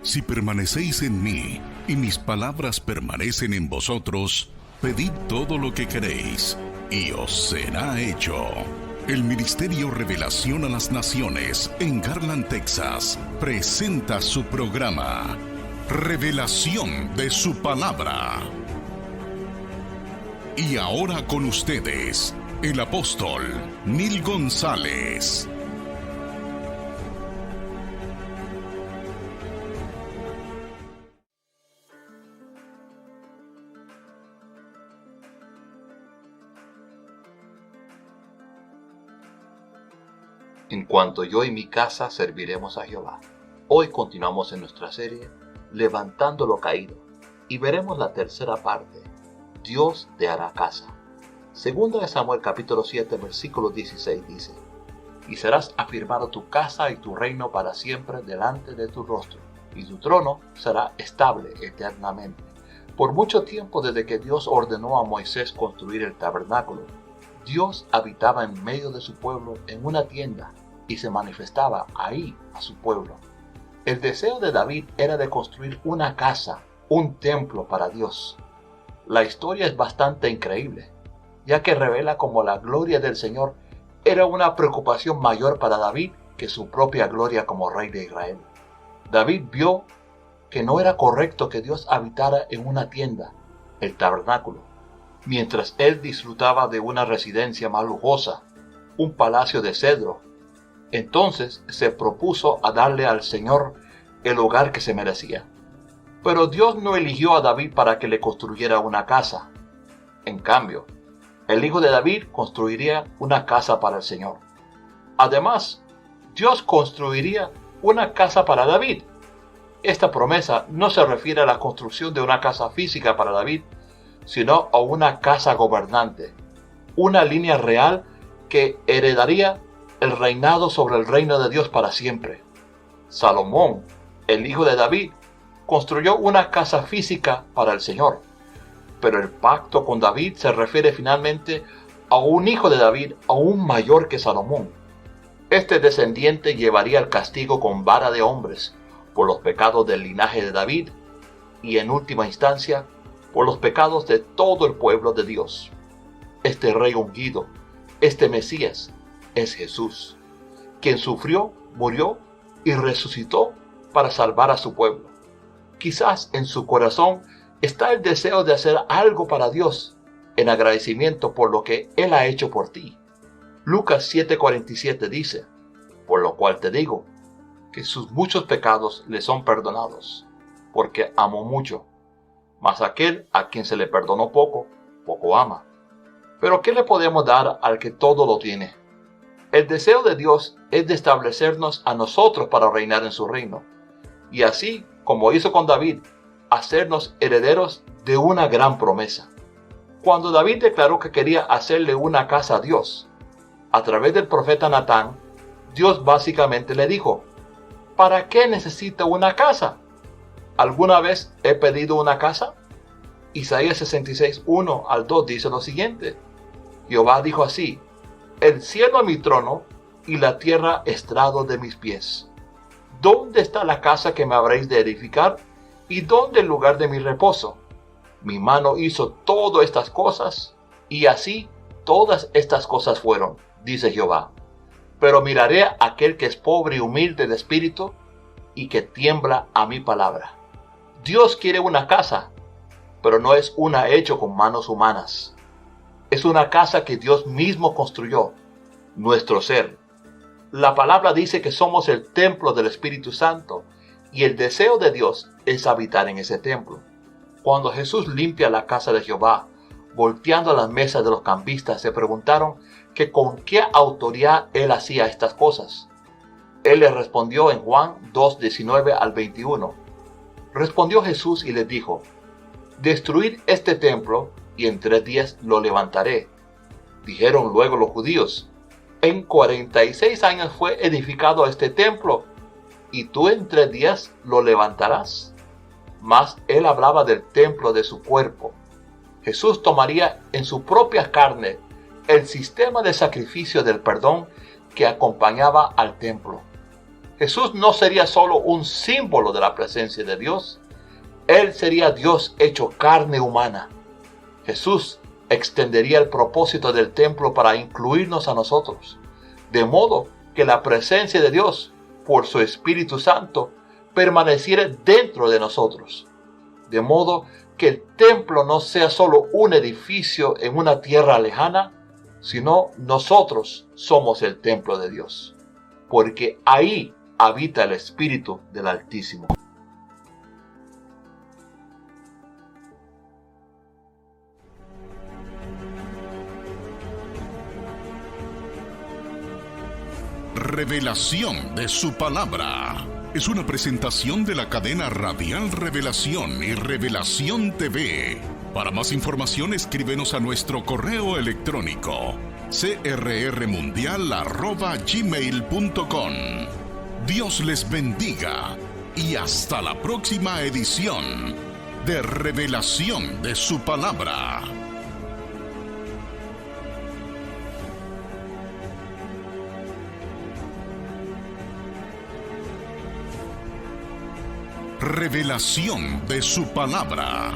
Si permanecéis en mí, y mis palabras permanecen en vosotros, pedid todo lo que queréis, y os será hecho. El Ministerio Revelación a las Naciones en Garland, Texas, presenta su programa, Revelación de su Palabra. Y ahora con ustedes, el apóstol Neil González. En cuanto yo y mi casa serviremos a Jehová. Hoy continuamos en nuestra serie Levantando lo caído y veremos la tercera parte, Dios te hará casa. Segunda de Samuel capítulo 7 versículo 16 dice: Y serás afirmado tu casa y tu reino para siempre delante de tu rostro, y tu trono será estable eternamente. Por mucho tiempo desde que Dios ordenó a Moisés construir el tabernáculo, Dios habitaba en medio de su pueblo en una tienda y se manifestaba ahí a su pueblo. El deseo de David era de construir una casa, un templo para Dios. La historia es bastante increíble, ya que revela cómo la gloria del Señor era una preocupación mayor para David que su propia gloria como rey de Israel. David vio que no era correcto que Dios habitara en una tienda, el tabernáculo, mientras él disfrutaba de una residencia más lujosa, un palacio de cedro. Entonces se propuso a darle al Señor el lugar que se merecía. Pero Dios no eligió a David para que le construyera una casa. En cambio, el hijo de David construiría una casa para el Señor. Además, Dios construiría una casa para David. Esta promesa no se refiere a la construcción de una casa física para David, sino a una casa gobernante, una línea real que heredaría el reinado sobre el reino de Dios para siempre. Salomón, el hijo de David, construyó una casa física para el Señor, pero el pacto con David se refiere finalmente a un hijo de David aún mayor que Salomón. Este descendiente llevaría el castigo con vara de hombres por los pecados del linaje de David y en última instancia por los pecados de todo el pueblo de Dios. Este rey ungido, este Mesías, es Jesús, quien sufrió, murió y resucitó para salvar a su pueblo. Quizás en su corazón está el deseo de hacer algo para Dios en agradecimiento por lo que Él ha hecho por ti. Lucas 7:47 dice: Por lo cual te digo, que sus muchos pecados le son perdonados, porque amó mucho. Mas aquel a quien se le perdonó poco, poco ama. Pero ¿qué le podemos dar al que todo lo tiene? El deseo de Dios es de establecernos a nosotros para reinar en su reino, y así, como hizo con David, hacernos herederos de una gran promesa. Cuando David declaró que quería hacerle una casa a Dios, a través del profeta Natán, Dios básicamente le dijo: ¿Para qué necesita una casa? ¿Alguna vez he pedido una casa? Isaías 66, 1 al 2 dice lo siguiente: Jehová dijo así: El cielo es mi trono y la tierra estrado de mis pies. ¿Dónde está la casa que me habréis de edificar? ¿Y dónde el lugar de mi reposo? Mi mano hizo todas estas cosas, y así todas estas cosas fueron, dice Jehová. Pero miraré a aquel que es pobre y humilde de espíritu, y que tiembla a mi palabra. Dios quiere una casa, pero no es una hecha con manos humanas. Es una casa que Dios mismo construyó, nuestro ser. La palabra dice que somos el templo del Espíritu Santo, y el deseo de Dios es habitar en ese templo. Cuando Jesús limpia la casa de Jehová, volteando las mesas de los cambistas, se preguntaron que con qué autoridad Él hacía estas cosas. Él les respondió en Juan 2:19 al 21. Respondió Jesús y les dijo: Destruid este templo, y en 3 días lo levantaré. Dijeron luego los judíos: En 46 años fue edificado este templo, y tú en 3 días lo levantarás. Mas él hablaba del templo de su cuerpo. Jesús tomaría en su propia carne el sistema de sacrificio del perdón que acompañaba al templo. Jesús no sería solo un símbolo de la presencia de Dios. Él sería Dios hecho carne humana. Jesús extendería el propósito del templo para incluirnos a nosotros, de modo que la presencia de Dios, por su Espíritu Santo, permaneciera dentro de nosotros, de modo que el templo no sea solo un edificio en una tierra lejana, sino nosotros somos el templo de Dios, porque ahí habita el Espíritu del Altísimo. Revelación de su palabra. Es una presentación de la cadena radial Revelación y Revelación TV. Para más información, escríbenos a nuestro correo electrónico crrmundial@gmail.com. Dios les bendiga y hasta la próxima edición de Revelación de su palabra. Revelación de su palabra.